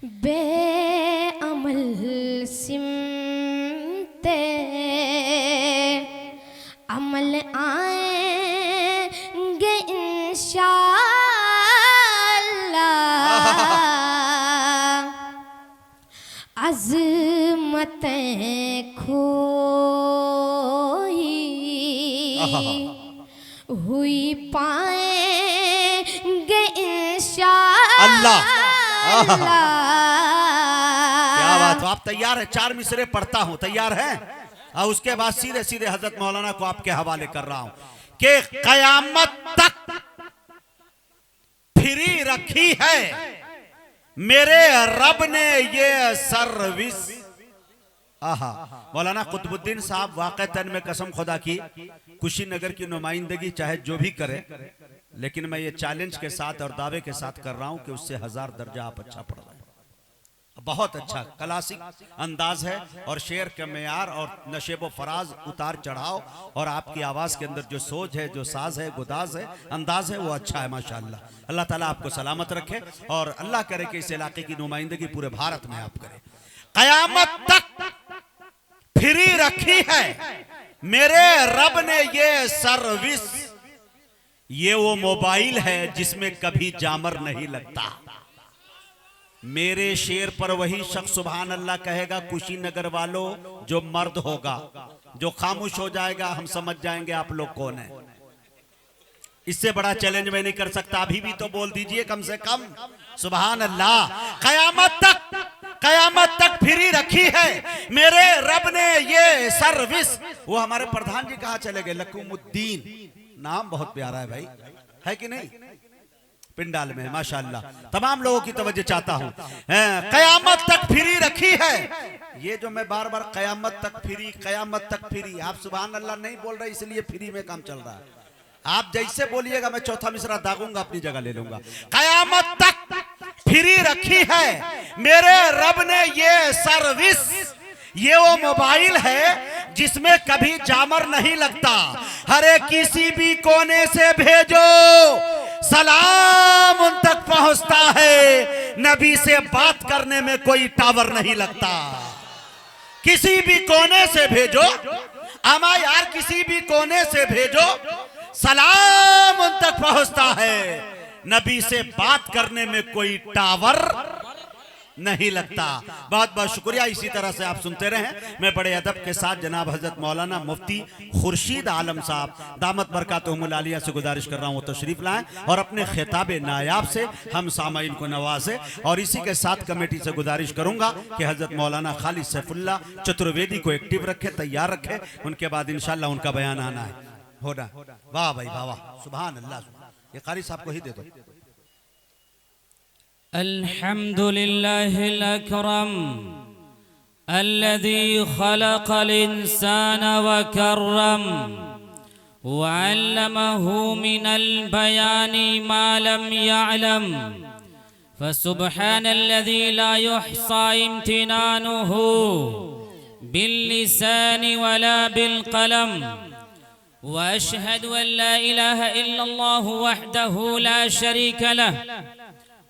बेअमल सिमते अमल आएंगे इंशाअल्लाह, अज़मतें खोई हुई पाएंगे इंशाअल्लाह। क्या बात हो, आप तैयार है? 4 मिसरे पढ़ता हूं, तैयार हैं? और उसके बाद सीधे सीधे हजरत मौलाना को आपके हवाले कर रहा हूं कि कयामत तक फ्री रखी है मेरे रब ने ये सर्विस। आहा, मौलाना कुतुबुद्दीन साहब वाक़तन में कसम खुदा की कुशीनगर की नुमाइंदगी चाहे जो भी करे, लेकिन मैं ये चैलेंज के साथ और दावे के साथ कर रहा हूं कि उससे 1000 दर्जा आप अच्छा पढ़ रहे हैं। बहुत अच्छा क्लासिक अंदाज है और शेर के मेयार और नशेबो फराज उतार चढ़ाव और आपकी आवाज़ के अंदर जो सोच है, जो साज है, गुदाज है, अंदाज है, वो अच्छा है माशाअल्लाह। अल्लाह ताला आपको सलामत रखे और अल्लाह करे कि इस इलाके की नुमाइंदगी पूरे भारत में आप करें। कयामत तक फ्री रखी है मेरे रब ने ये सर्विस। ये वो मोबाइल है जिसमें कभी जामर नहीं लगता। मेरे शेर पर वही शख्स सुभान अल्लाह कहेगा कुशीनगर वालों जो मर्द होगा, जो खामोश हो जाएगा हम समझ जाएंगे आप लोग कौन है। इससे बड़ा चैलेंज मैं नहीं कर सकता। अभी भी तो बोल दीजिए कम से कम सुभान अल्लाह। कयामत तक फ्री रखी है मेरे रब ने ये सर्विस। वो हमारे प्रधान जी कहाँ चले गए? लकूमुद्दीन, नाम बहुत प्यारा है भाई, है कि नहीं? पिंडाल में माशाअल्लाह। तमाम लोगों की तवज्जो चाहता हूं। कयामत तक फ्री रखी है। ये जो मैं बार बार कयामत तक फ्री, कयामत तक फ्री, आप सुभान अल्लाह नहीं बोल रहे इसलिए फ्री में काम चल रहा है। आप जैसे बोलिएगा मैं चौथा मिसरा दागूंगा, अपनी जगह ले लूंगा। कयामत तक फ्री रखी है मेरे रब ने ये सर्विस। ये वो मोबाइल है जिसमें कभी जामर नहीं लगता। हरे किसी भी कोने से भेजो सलाम उन तक पहुंचता है। नबी से बात करने में कोई टावर नहीं लगता। किसी भी कोने से भेजो, अमा यार किसी भी कोने से भेजो सलाम उन तक पहुंचता है। नबी से बात करने में कोई टावर नहीं लगता। बहुत बहुत शुक्रिया। इसी तरह से आप सुनते रहें। मैं बड़े अदब के साथ जनाब हजरत मौलाना मुफ्ती खुर्शीद आलम साहब दामत बरकातुहुमुल आलिया से गुजारिश कर रहा हूँ वो तशरीफ लाएं और अपने खिताब नायाब से हम सामाईन को नवाजें। और इसी के साथ कमेटी से गुजारिश करूंगा कि हजरत मौलाना खालिद सैफुल्लाह चतुर्वेदी को एक्टिव रखे, तैयार रखे। उनके बाद इंशाल्लाह उनका बयान आना है, होना। वाह भाई वाह, सुभान अल्लाह। ये कारी साहब को ही दे दो। अल्हम्दुलिल्लाहिल अकरम अल्लज़ी खलक़ल इंसाना व कररम व अल्लमहु मिनल बयानी मा लम यअलम फसुब्हानल्लज़ी ला युहसा इम्तिनानुहु बिल्लिसानि वला बिलक़लम व अशहदु अन ला इलाहा इल्लल्लाहु वहदहु ला शरीका लह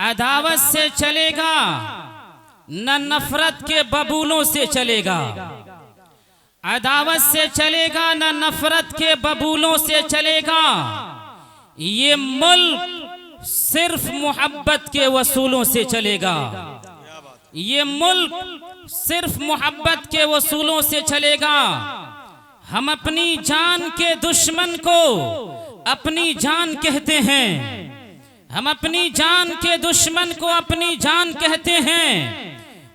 अदावत से चलेगा न नफरत के बबूलों से चलेगा। अदावत से चलेगा न नफरत के बबूलों से चलेगा। ये मुल्क सिर्फ मोहब्बत के वसूलों से चलेगा। ये मुल्क सिर्फ मोहब्बत के वसूलों से चलेगा। हम अपनी जान के दुश्मन को अपनी जान कहते हैं। हम अपनी जान के दुश्मन को अपनी जान कहते हैं।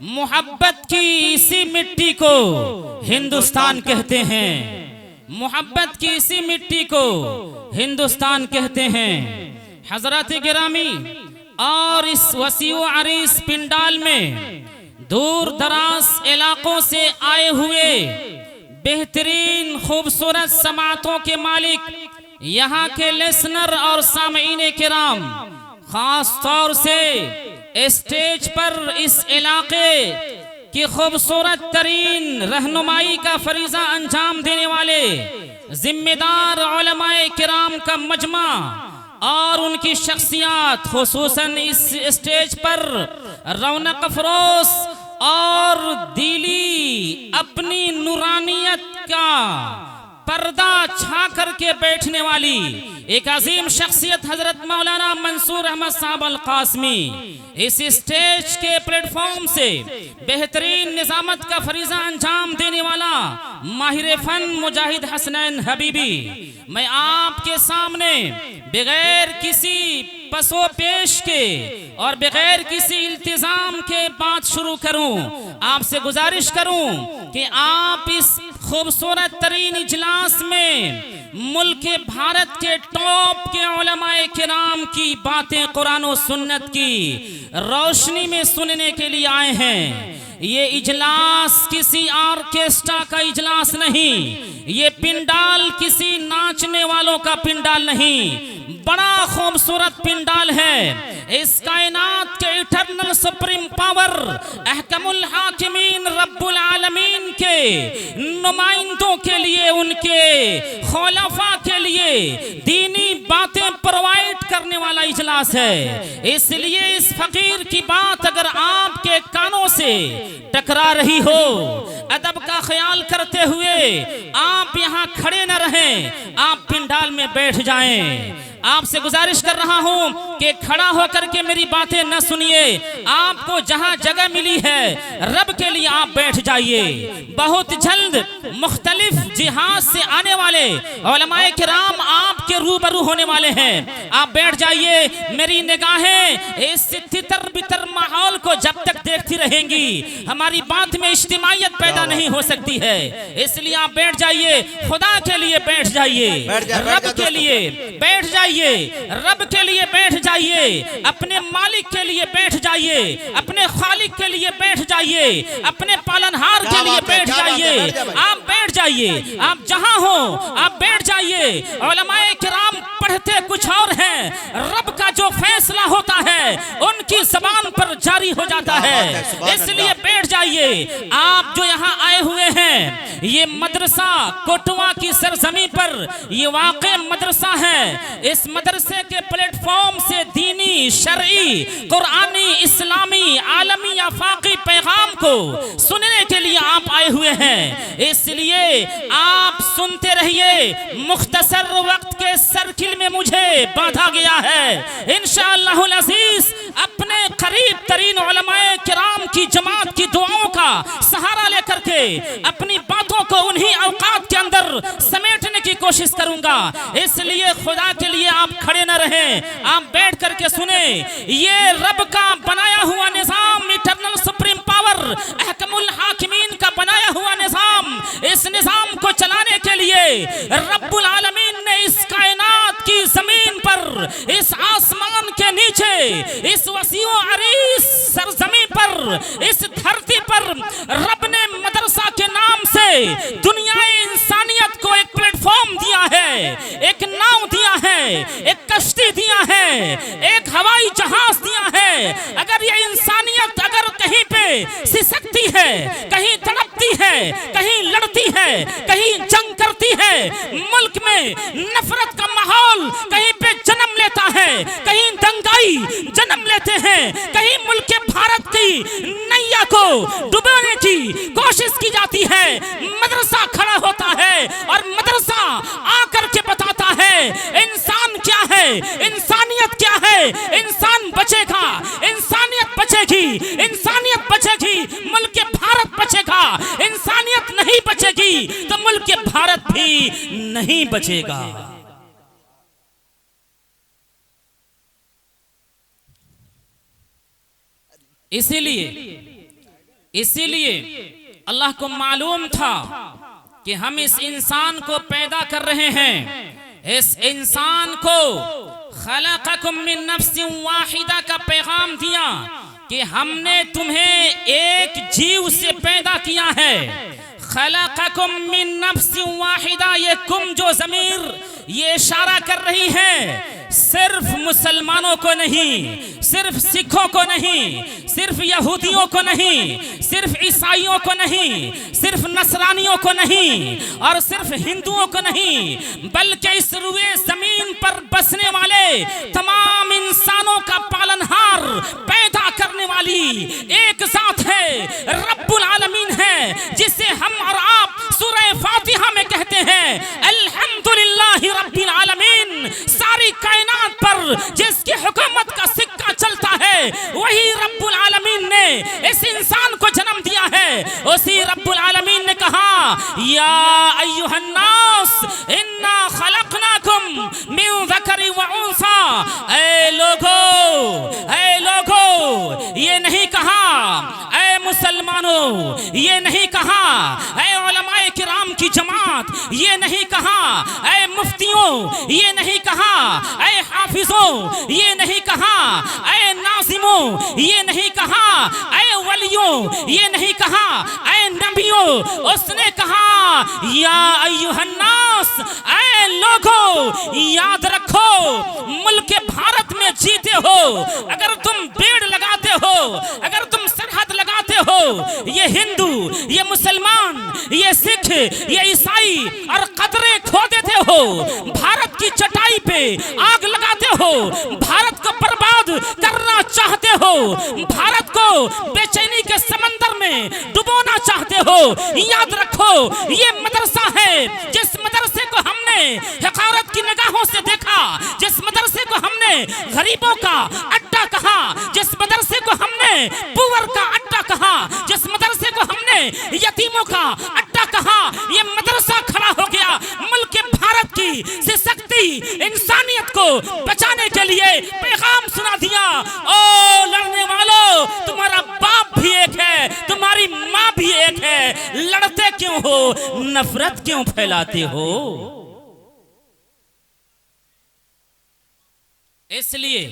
मोहब्बत की इसी मिट्टी को हिंदुस्तान कहते हैं। मोहब्बत की इसी मिट्टी को हिंदुस्तान कहते हैं। हजरत गिरामी, और इस वसीउ अरीस पिंडाल में दूर दराज इलाकों से आए हुए बेहतरीन खूबसूरत समातों के मालिक, यहाँ के लिसनर और सामीन किराम, खास तौर से स्टेज पर इस इलाके की खूबसूरत तरीन रहनुमाई का फरीजा अंजाम देने वाले जिम्मेदार उलमाए किराम का मजमा और उनकी शख्सियात, खुसूसन इस स्टेज पर रौनक अफरोज और दिली अपनी नूरानियत का पर्दा छा करके बैठने वाली एक अजीम शख्सियत हजरत मौलाना मंसूर अहमद साहब अल कासमी, इस स्टेज के प्लेटफॉर्म से बेहतरीन निजामत का फरीजा अंजाम देने वाला माहिर फन मुजाहिद हसनैन हबीबी, मैं आपके सामने बगैर किसी पसो पेश के और बगैर किसी इल्तिजाम के बात शुरू करूं। आपसे गुजारिश करूं कि आप इस खूबसूरत तरीन इजलास में मुल्क भारत के टॉप के उलमाए किराम की बातें कुरान और सुन्नत की रोशनी में सुनने के लिए आए हैं। ये इजलास किसी ऑर्केस्ट्रा का इजलास नहीं, ये पिंडाल किसी नाचने वालों का पिंडाल नहीं, बड़ा खूबसूरत पिंडाल है। इस कायनात के इटरनल सुप्रीम पावर अहकमुल हाकिमीन रब्बुल आलमीन के नुमाइंदों के लिए, उनके खुलफा के लिए दीनी बातें प्रोवाइड करने वाला इजलास है। इसलिए इस फकीर की बात अगर आपके कानों से टकरा रही हो, अदब का ख्याल करते हुए आप यहाँ खड़े न रहें, आप पिंडाल में बैठ जाएं। आपसे गुजारिश कर रहा हूं कि खड़ा होकर के मेरी बातें न सुनिए, आपको जहां जगह मिली है रब के लिए आप बैठ जाइए। बहुत जल्द मुख्तलिफ जिहाद से आने वाले उलमाए किराम आपके रूबरू होने वाले हैं, आप बैठ जाइए। मेरी निगाहें इस तितर बितर माहौल को जब तक देखती रहेंगी हमारी बात में इज्तिमाइयत पैदा नहीं हो सकती है, इसलिए आप बैठ जाइए। खुदा के लिए बैठ जाइए, रब के लिए बैठ जाइए, रब के लिए बैठ जाइए, अपने मालिक के लिए बैठ जाइए, अपने खालिक के लिए बैठ जाइए, अपने पालनहार के लिए बैठ जाइए। आप बैठ जाइए, आप जहां हो आप बैठ जाइए। उलमाए किराम पढ़ते कुछ और हैं, रब का जो फैसला होता है उनकी ज़बान पर जारी हो जाता है, इसलिए बैठ जाइए। आप जो यहाँ आए हुए हैं, ये मदरसा कोटवा की सरजमी पर ये वाक़ई मदरसा है। इस मदरसे के प्लेटफॉर्म से दीनी, शरई, कुरानी, इस्लामी, आलमी, आफाकी पैगाम को सुनने के लिए आप आए हुए हैं, इसलिए आप सुनते रहिए। मुख्तसर वक्त के सर्किल में मुझे बांधा गया है, इंशाअल्लाहुल अज़ीज़ अपने करीब तरीन उलमाए किराम की जमात की दुआओं का सहारा लेकर के अपनी बातों को उन्हीं औकात के अंदर समेटने की कोशिश करूंगा। इसलिए खुदा के लिए आप खड़े न रहें, आप बैठ करके सुने। ये रब का बनाया हुआ निजाम, इटरनल सुप्रीम पावर अहकमुल हाकिमीन का बनाया हुआ निजाम, इस निजाम को चलाने के लिए रब्बुल आलमीन ने इस कायनात की जमीन पर, इस आसमान के नीचे, इस वसीउ अरीस सरजमी पर, इस धरती पर रब ने मदरसा के नाम से दुनियाए इंसानियत को एक प्लेटफॉर्म दिया है, एक नाव दिया है, एक कश्ती दिया है, एक हवाई जहाज दिया है। अगर ये इंसानियत अगर कहीं पे सिसकती है, कहीं तड़पती है, कहीं लड़ती है, कहीं जंग करती है, मुल्क में नफरत का माहौल कहीं पे जन्म लेता है, कहीं दंगाई जन्म लेते हैं, कहीं मुल्क के भारत की नैया को डुबोने की कोशिश की जाती है। मदरसा खड़ा होता है और मदरसा आकर के बताता है इंसान क्या है, इंसानियत क्या है। इंसान बचेगा, इंसानियत बचेगी, इंसानियत बचेगी, मुल्क के भारत बचेगा। इंसानियत नहीं बचेगी तो मुल्क के भारत भी नहीं बचेगा। इसीलिए अल्लाह को मालूम था कि हम इस इंसान को पैदा कर रहे हैं। इस इंसान को खलक़कुम मिन नफ्सिन वाहिदा का पैगाम दिया कि हमने तुम्हें एक जीव से पैदा किया है। खलक़कुम मिन नफ्सिन वाहिदा, ये कुम जो ज़मीर ये इशारा कर रही है सिर्फ मुसलमानों को नहीं, सिर्फ सिखों को नहीं, सिर्फ यहूदियों को नहीं, सिर्फ ईसाइयों को नहीं, सिर्फ नसरानियों को नहीं और सिर्फ हिंदुओं को नहीं, बल्कि इस रुए जमीन पर बसने वाले तमाम इंसानों का पालनहार पैदा करने वाली एक जात है, रब्बुल आलमीन है, जिसे हम और आप सूरह फातिहा में कहते हैं अल्हम्दुलिल्लाहि रब्बिल आलमीन। सारी कायनात पर जिसकी हुकूमत का सिक्का चलता है वही रब्बुल आलमीन ने इस इंसान को जन्म दिया है। उसी रब्बुल आलमीन ने कहा या अय्युहन नास इन्ना खलक़नाकुम मिन ज़करि व उन्सा। ऐ लोगो, ये नहीं कहा ऐ मुसलमानों, ये नहीं कहा ऐ उलमाए किराम की जमात, ये नहीं कहा ऐ मुफ्तियों, ये नहीं कहा ऐ हाफिजों, ये नहीं कहा ऐ नाज़िमों, ये नहीं कहा ऐ वलियों, ये नहीं कहा ऐ नबियों। उसने कहा या अय्युहन नास, ऐ लोगों याद रखो मुल्क भारत में जीते हो, अगर तुम बेड़ लगाते हो, अगर तुम सरहद लगाते हो, ये हिंदू, ये मुसलमान, ये सिख, ये ईसाई और कदरे खो देते हो, भारत की चटाई पे आग लगाते हो, भारत को बर्बाद करना चाहते हो, भारत को बेचैनी के समंदर में डुबोना चाहते हो, याद रखो ये मदरसा है जिस मदरसे को हमने हक़ारत की निगाहों से देखा, जिस मदरसे को हमने गरीबों का अड्डा कहा, जिस मदरसे को हमने पुअर का अड्डा कहा, जिस मदरसे को हमने यतीमों का अड्डा कहा, ये मदरसा खड़ा हो गया मुल्क भारत की शक्ति इंसानियत को बचाने के लिए पैगाम सुना दिया। ओ लड़ने वालों, तुम्हारा बाप भी एक है, तुम्हारी माँ भी एक है, लड़ते क्यों हो, नफरत क्यों फैलाते हो। इसलिए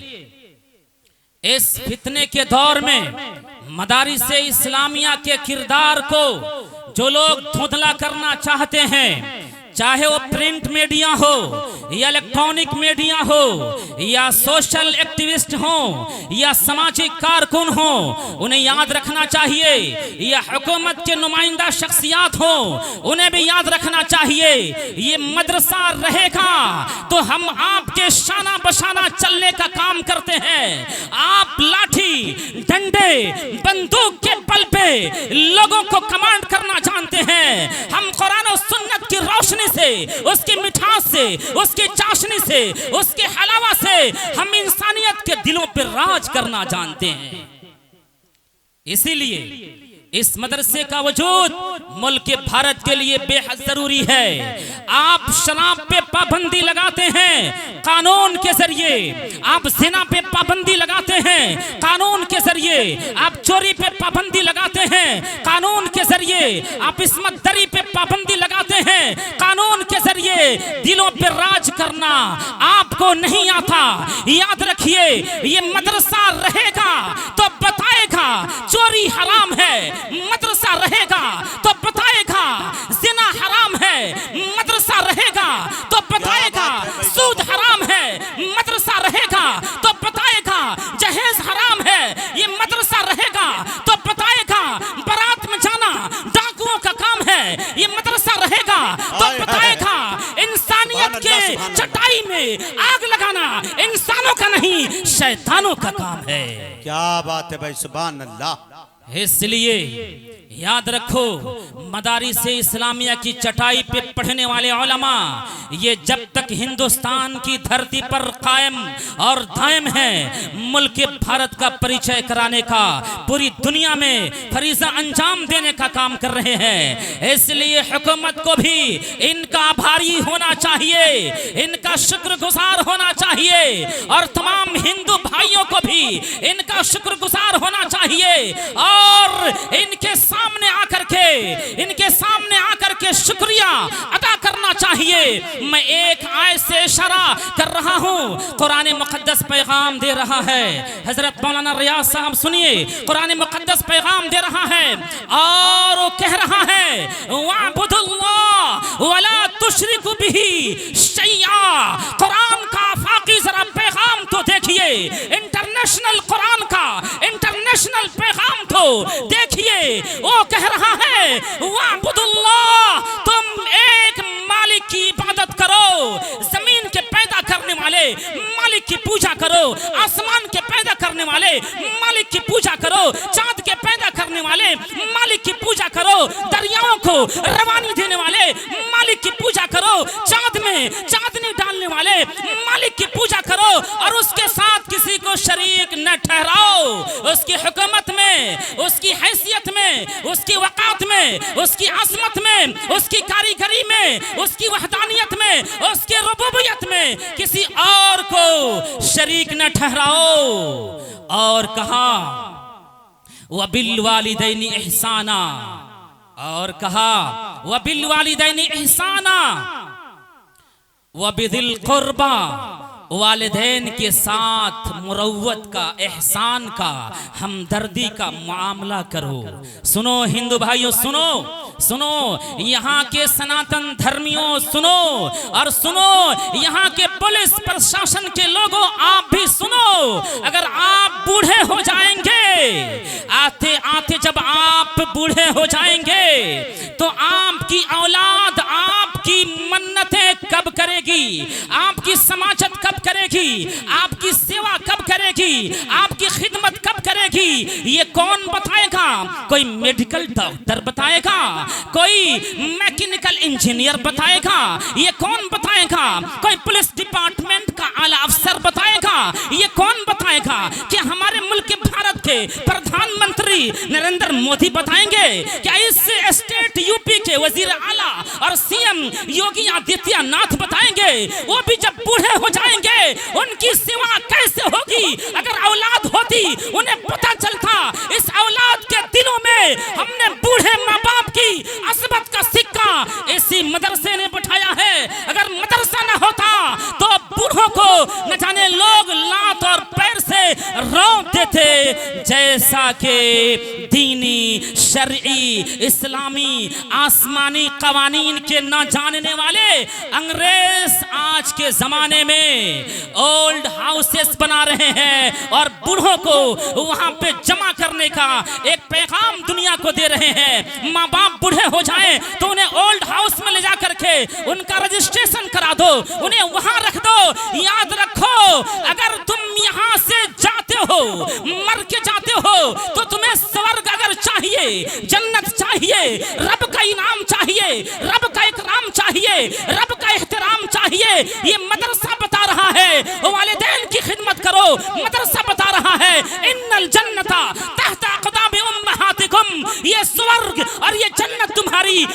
इस फितने के दौर में मदारिस इस्लामिया के किरदार को जो लोग धुंधला करना चाहते हैं, चाहे वो प्रिंट मीडिया हो या इलेक्ट्रॉनिक मीडिया हो या सोशल एक्टिविस्ट हो या सामाजिक कारकुन हो, उन्हें याद रखना चाहिए, या हुकूमत के नुमाइंदा शख्सियात हो उन्हें भी याद रखना चाहिए, ये मदरसा रहेगा तो हम आपके शाना बशाना चलने का काम करते हैं। आप लाठी डंडे बंदूक के बल पे लोगों को कमांड करना जानते हैं, हम कुरान और सुन्नत की रोशनी से, उसकी मिठास से, उसकी चाशनी से, उसके हलावा से हम इंसानियत के दिलों पर राज करना जानते हैं। इसीलिए इस मदरसे का वजूद मुल्क भारत के लिए बेहद जरूरी है। आप शराब पे पाबंदी लगाते हैं कानून के जरिए, आप ज़िना पे पाबंदी लगाते हैं कानून के जरिए, आप चोरी पे पाबंदी लगाते हैं कानून के जरिए, आप इस्मत दरी पे पाबंदी लगाते हैं कानून के जरिए। दिलों पे राज करना आपको नहीं आता। याद रखिए, ये मदरसा रहेगा तो बताएगा चोरी हराम है, मदरसा रहेगा तो बताएगा जिना हराम है, मदरसा रहेगा तो बताएगा सूद हराम है, मदरसा रहेगा तो बताएगा जहेज हराम है, ये मदरसा रहेगा तो बताएगा बारात में जाना डाकुओं का काम है, ये मदरसा रहेगा तो बताएगा इंसानियत के अल्लाह सुभान अल्लाह। चटाई में आग लगाना इंसानों का नहीं शैतानों का काम है। क्या बात है भाई, सुभान अल्लाह। इसलिए याद रखो, मदारिस इस्लामिया की चटाई पे पढ़ने वाले उलमा ये जब तक हिंदुस्तान की धरती पर कायम और दायम है, मुल्क भारत का परिचय कराने का, पूरी दुनिया में फरीजा अंजाम देने का काम कर रहे हैं। इसलिए हुकूमत को भी इनका आभारी होना चाहिए, इनका शुक्रगुजार होना चाहिए, और तमाम हिंदू भाइयों को भी इनका शुक्रगुजार होना चाहिए, और इनके सामने आकर के शुक्रिया अदा करना चाहिए। मैं एक आयत से इशारा कर रहा हूँ, कुरान मुकद्दस पैगाम दे रहा है। हजरत मौलाना रियाज साहब सुनिए, कुरान मुकद्दस पैगाम दे रहा है और वो कह रहा है वअबुदुल्लाह वला तुशरिकु बिही शैया। कुरान का आफाकी जरा पैगाम तो देखिए, इंटरनेशनल कुरान का इंटरनेशनल पैगाम तो देखिए। वो कह रहा है वअबुदुल्लाह, तुम एक मालिक की इबादत करो, जमीन के पैदा करने वाले मालिक की पूजा करो, आसमान के पैदा करने वाले मालिक की पूजा करो, चांद के पैदा करने वाले मालिक की पूजा करो, दरियाओं को रवानी देने वाले मालिक की पूजा करो, चांद में चांदनी डालने वाले मालिक की पूजा करो, और उसके साथ किसी को शरीक न ठहराओ। उसकी हुकूमत में, उसकी हैसियत में, उसकी वक़ात में, उसकी अज़मत में, उसकी कारीगरी में, उसकी वहदानियत में, उसके रुबूबियत में किसी और को शरीक न ठहराओ। और कहा वबिल वालिदैनि इहसाना, और कहा वबिल वालिदैनि इहसाना वबिदिल कुर्बा, वालिदैन के साथ मुरव्वत का, एहसान का, हमदर्दी का मामला करो। सुनो हिंदू भाइयों, सुनो सुनो, यहाँ के सनातन धर्मियों सुनो, और सुनो यहाँ के पुलिस प्रशासन के लोगों आप भी सुनो। अगर आप बूढ़े हो जाएंगे, आते आते जब आप बूढ़े हो जाएंगे, तो आपकी औलाद आपकी मन्नतें कब करेगी, आपकी समाजत कब करेगी, आपकी सेवा कब करेगी, आपकी खिदमत कब करेगी, ये कौन बताएगा? कोई मेडिकल डॉक्टर बताएगा, कोई मैकेनिकल इंजीनियर बताएगा, ये कौन बताएगा? कोई पुलिस डिपार्टमेंट का आला अफसर बताएगा, ये कौन बताएगा? कि हमारे मुल्क भारत के प्रधानमंत्री नरेंद्र मोदी बताएंगे? क्या इस स्टेट यूपी के वजीर आला और सीएम योगी आदित्यनाथ बताएंगे? वो भी जब बूढ़े हो जाएंगे उनकी सेवा कैसे होगी? अगर औलाद होती उन्हें पता चलता इस औलाद के दिलों में हमने बूढ़े माँ बाप की असबत का सिक्का इसी मदरसे ने बिठाया है। अगर मदरसा न होता तो बूढ़ों को न जाने लोग लात और पैर से रौंद देते, जैसा कि दीनी शरई इस्लामी आसमानी कवानीन के न जानने वाले अंग्रेज आज के जमाने में ओल्ड हाउसेस बना रहे हैं और बूढ़ों को वहां पे जमा करने का एक पैगाम दुनिया को दे रहे हैं। माँ बाप बूढ़े हो जाएं तो उन्हें ओल्ड हाउस में ले जा करके उनका रजिस्ट्रेशन करा दो, उन्हें वहां रख दो। याद रखो, अगर तुम यहाँ से जाते हो, मर के जाते हो, तो तुम्हें स्वर्ग अगर चाहिए, जन्नत चाहिए, रब का इनाम चाहिए, रब का इकराम चाहिए, रब का एहतराम चाहिए, ये मदरसा बता रहा है। वालिदैन की खिदमत करो, मदरसा बता रहा है इन्नल जन्नता तहत अक़दाम उम्महातिकुम, ये स्वर्ग और ये जन्नत तुम्हारी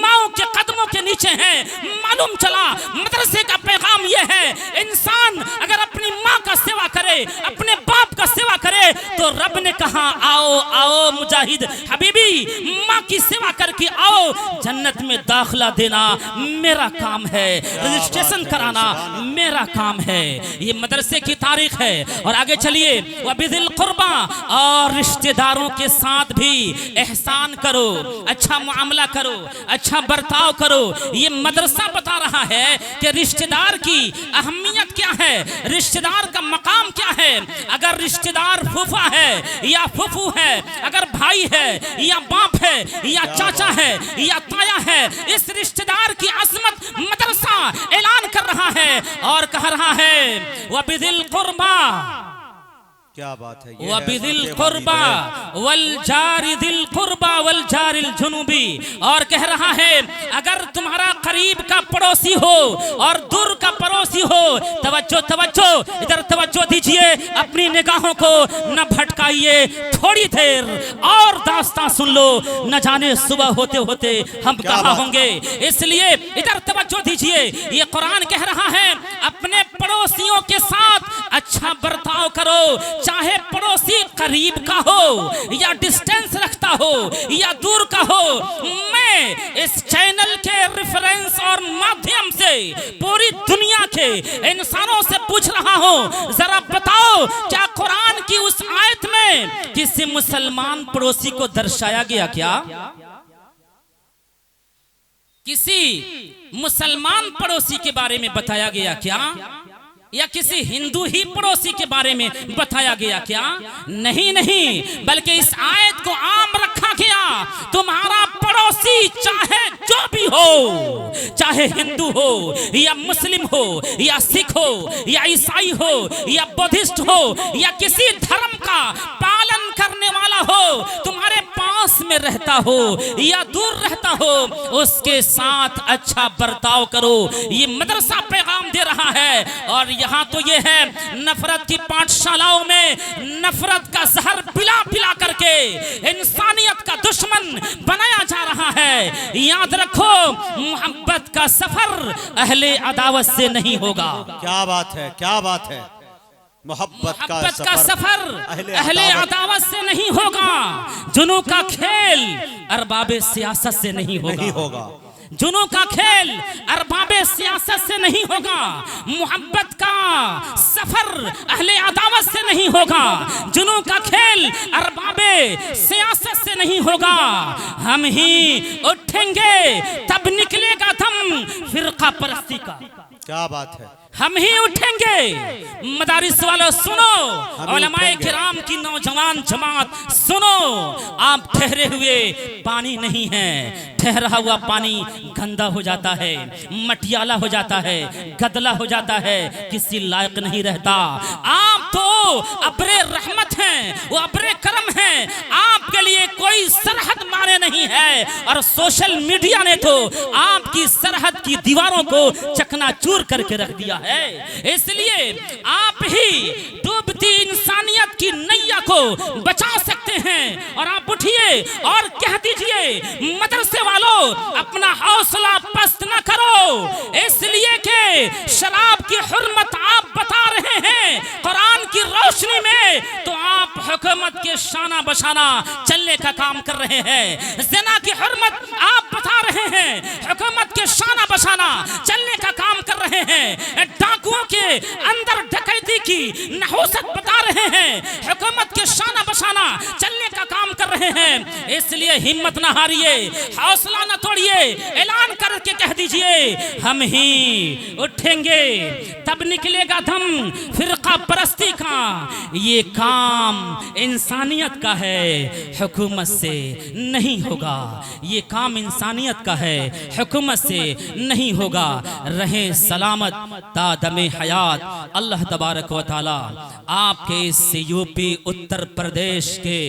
माओ के कदमों के नीचे है। मालूम चला मदरसे का पैगाम ये है, इंसान अगर अपनी माँ का सेवा करे, अपने बाप का सेवा करे, तो रब ने कहा आओ आओ मुजाहिद हबीबी, माँ की सेवा करके आओ, जन्नत में दाखिला देना मेरा काम है, रजिस्ट्रेशन कराना मेरा काम है। ये मदरसे की तारीख है। और आगे चलिए, वबिदिल कुर्बा, और रिश्तेदारों के साथ भी एहसान करो, अच्छा मामला करो, अच्छा बर्ताव करो। ये मदरसा बता रहा है कि रिश्तेदार की अहमियत क्या है, रिश्तेदार का मकाम क्या है। अगर रिश्तेदार फूफा है या फूफू है, अगर भाई है या बाप है या चाचा है या ताया है, इस रिश्तेदार की अजमत मदरसा ऐलान कर रहा और कह रहा है वबिदिल कुर्बा क्या बात है, ये वबिदिल है कुर्बा वल जारि दिल कुर्बा वल जारिल जुनूबी। और कह रहा है अगर तुम्हारा करीब का पड़ोसी हो और दूर का पड़ोसी हो, तवज्जो तवज्जो, इधर तवज्जो दीजिए, अपनी निगाहों को न भटकाइए, थोड़ी देर और दास्तां सुन लो, न जाने सुबह होते होते हम कहाँ होंगे। इसलिए इधर तवज्जो दीजिए, ये कुरान कह रहा है अपने पड़ोसियों के साथ अच्छा बर्ताव करो, चाहे पड़ोसी करीब का हो या डिस्टेंस रखता हो या दूर का हो। मैं इस चैनल के रेफरेंस और माध्यम से पूरी दुनिया के इंसानों से पूछ रहा हूं, जरा बताओ क्या कुरान की उस आयत में किसी मुसलमान पड़ोसी को दर्शाया गया क्या? किसी मुसलमान पड़ोसी के बारे में बताया गया क्या? या किसी हिंदू ही पड़ोसी के बारे में बताया गया क्या? नहीं नहीं, बल्कि इस आयत को आम रखा गया। तुम्हारा पड़ोसी चाहे जो भी हो, चाहे हिंदू हो या मुस्लिम हो या सिख हो या ईसाई हो या बुद्धिस्ट हो या किसी धर्म का पालन करने वाला हो, तुम्हारे पास में रहता हो या दूर रहता हो, उसके साथ अच्छा बर्ताव करो। ये मदरसा पैगाम दे रहा है। और यहाँ तो ये है नफरत की पाठशालाओं में नफरत का जहर पिला पिला करके इंसानियत का दुश्मन बनाया जा रहा है। याद रखो मोहब्बत का सफर अहले अदावत से नहीं होगा। क्या बात है, क्या बात है। मोहब्बत का सफर अहले अदावत से नहीं होगा। जुनू का खेल अरबाबे सियासत से नहीं होगा। जुनू का खेल अरबाबे सियासत से नहीं होगा। मोहब्बत का सफर अहले अदावत से नहीं होगा। जुनू का खेल अरबाबे सियासत से नहीं होगा। हम ही उठेंगे तब निकलेगा दम फिरका परस्ती का। क्या बात है। हम ही उठेंगे। मदारिस वालों सुनो, उलमाए किराम की नौजवान जमात सुनो, आप ठहरे हुए पानी नहीं है। ठहरा हुआ पानी गंदा हो जाता है, मटियाला हो जाता है, गदला हो जाता है, किसी लायक नहीं रहता। आप तो अब्रे रहमत हैं, वो अब्रे करम हैं। आपके लिए कोई सरहद माने नहीं है। और सोशल मीडिया ने तो आपकी सरहद की दीवारों को चकनाचूर करके रख दिया है। इसलिए आप ही डूबती इंसानियत की नैया को बचा सकते हैं। और आप उठिए और कह दीजिए मदरसे वालों, अपना हौसला पस्त न करो, इसलिए कि शराब की हुर्मत आप बता रहे हैं कुरान की रोशनी में, तो आप हुकूमत के शाना बशाना चलने का काम कर रहे हैं। ज़िना की हुर्मत आप बता रहे हैं, हुकूमत के शाना बशाना चलने का काम कर रहे हैं। डाकुओं के अंदर डकैती की नहुसत बता रहे हैं, हुकूमत के शाना बशाना चलने का काम कर रहे हैं। इसलिए हिम्मत न हारिए, हौसला न तोड़िए, ऐलान करके कह दीजिए हम ही उठेंगे तब निकलेगा दम फिरका परस्ती का। ये काम इंसानियत का है, हुकूमत से नहीं होगा। ये काम इंसानियत का है, हुकूमत से नहीं होगा। रहे सलामत तादमे हयात। अल्लाह तबारक व तआला आपके इस यूपी उत्तर प्रदेश के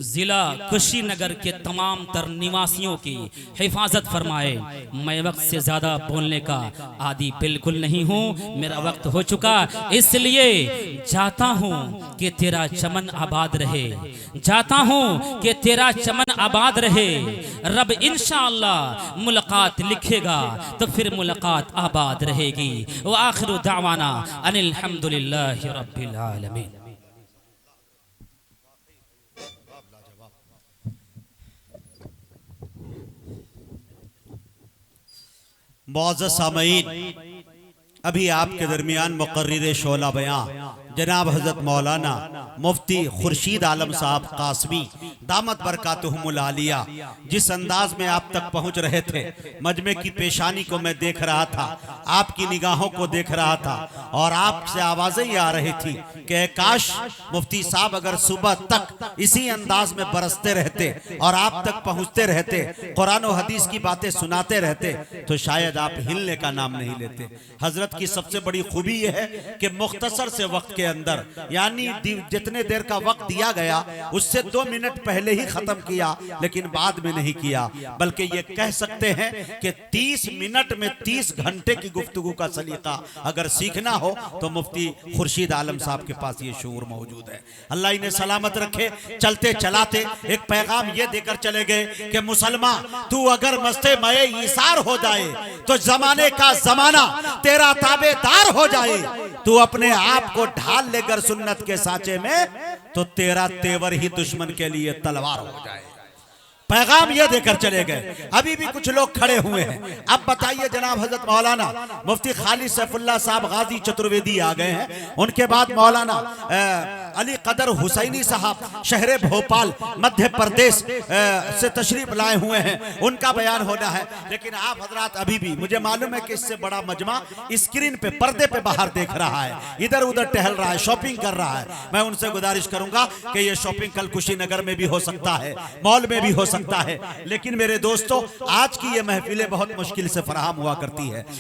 जिला कुशीनगर के तमाम तर निवासियों की हिफाजत फरमाए। मैं वक्त से ज़्यादा बोलने का आदी बिल्कुल नहीं हूँ, मेरा वक्त हो चुका, इसलिए चाहता हूँ कि तेरा चमन आबाद रहे, चाहता हूँ कि तेरा चमन आबाद रहे। रब इंशाअल्लाह मुलाकात लिखेगा तो फिर मुलाकात आबाद रहेगी। व आखिरु दावाना अनिल हम्दुलिल्लाहि रब्बिल आलमीन। मुअज़्ज़ज़ सामईन, अभी आपके दरमियान मुक़र्रिर शोला बयां जनाब हजरत मौलाना मुफ्ती खुर्शीद आलम साहब कासमी दामत बरकातुहुमुल आलिया जिस अंदाज में आप तक पहुंच रहे थे, मजमे की पेशानी को मैं देख रहा था, आपकी निगाहों को देख रहा था और आपसे आवाजें ही आ रही थी कि काश मुफ्ती साहब अगर सुबह तक इसी अंदाज में बरसते रहते और आप तक पहुंचते रहते, कुरान और हदीस की बातें सुनाते रहते, तो शायद आप हिलने का नाम नहीं लेते। हजरत की सबसे बड़ी खूबी यह है कि मुख्तसर से वक्त के अंदर, यानी जितने देर का वक्त दिया गया उससे 2 मिनट पहले ही खत्म किया, लेकिन बाद में नहीं किया, बल्कि ये कह सकते हैं कि 30 मिनट में 30 घंटे की गुफ्तगू का सलीका अगर सीखना हो तो मुफ्ती खुर्शीद आलम साहब के पास ये शऊर मौजूद है। अल्लाह इन्हें सलामत रखे। चलते चलाते एक पैगाम ये देकर चले गए कि मुसलमान, तू अगर मस्ते मए ईसार हो जाए तो जमाने का जमाना तेरा ताबेदार हो जाए, तू अपने आप को ढाल लेकर सुन्नत के सांचे में तो तेरा तेवर ही दुश्मन के लिए तलवार हो जाए। पैगाम ये देकर चले गए। अभी भी कुछ लोग खड़े हुए हैं। अब बताइए जनाब हजरत मौलाना मुफ्ती खालिद सैफुल्लाह साहब गाजी चतुर्वेदी आ गए हैं, उनके बाद मौलाना अली कदर हुसैनी साहब शहर भोपाल मध्य प्रदेश से तशरीफ लाए हुए हैं, उनका बयान होना है। लेकिन आप हजरात अभी भी, मुझे मालूम है कि इससे बड़ा मजमा स्क्रीन पे पर्दे पे बाहर देख रहा है, इधर उधर टहल रहा है, शॉपिंग कर रहा है। मैं उनसे गुजारिश करूंगा कि ये शॉपिंग कल कुशीनगर में भी हो सकता है, मॉल में भी हो सकता है, लेकिन मेरे दोस्तों आज की ये महफिलें बहुत मुश्किल से फराहम हुआ करती है।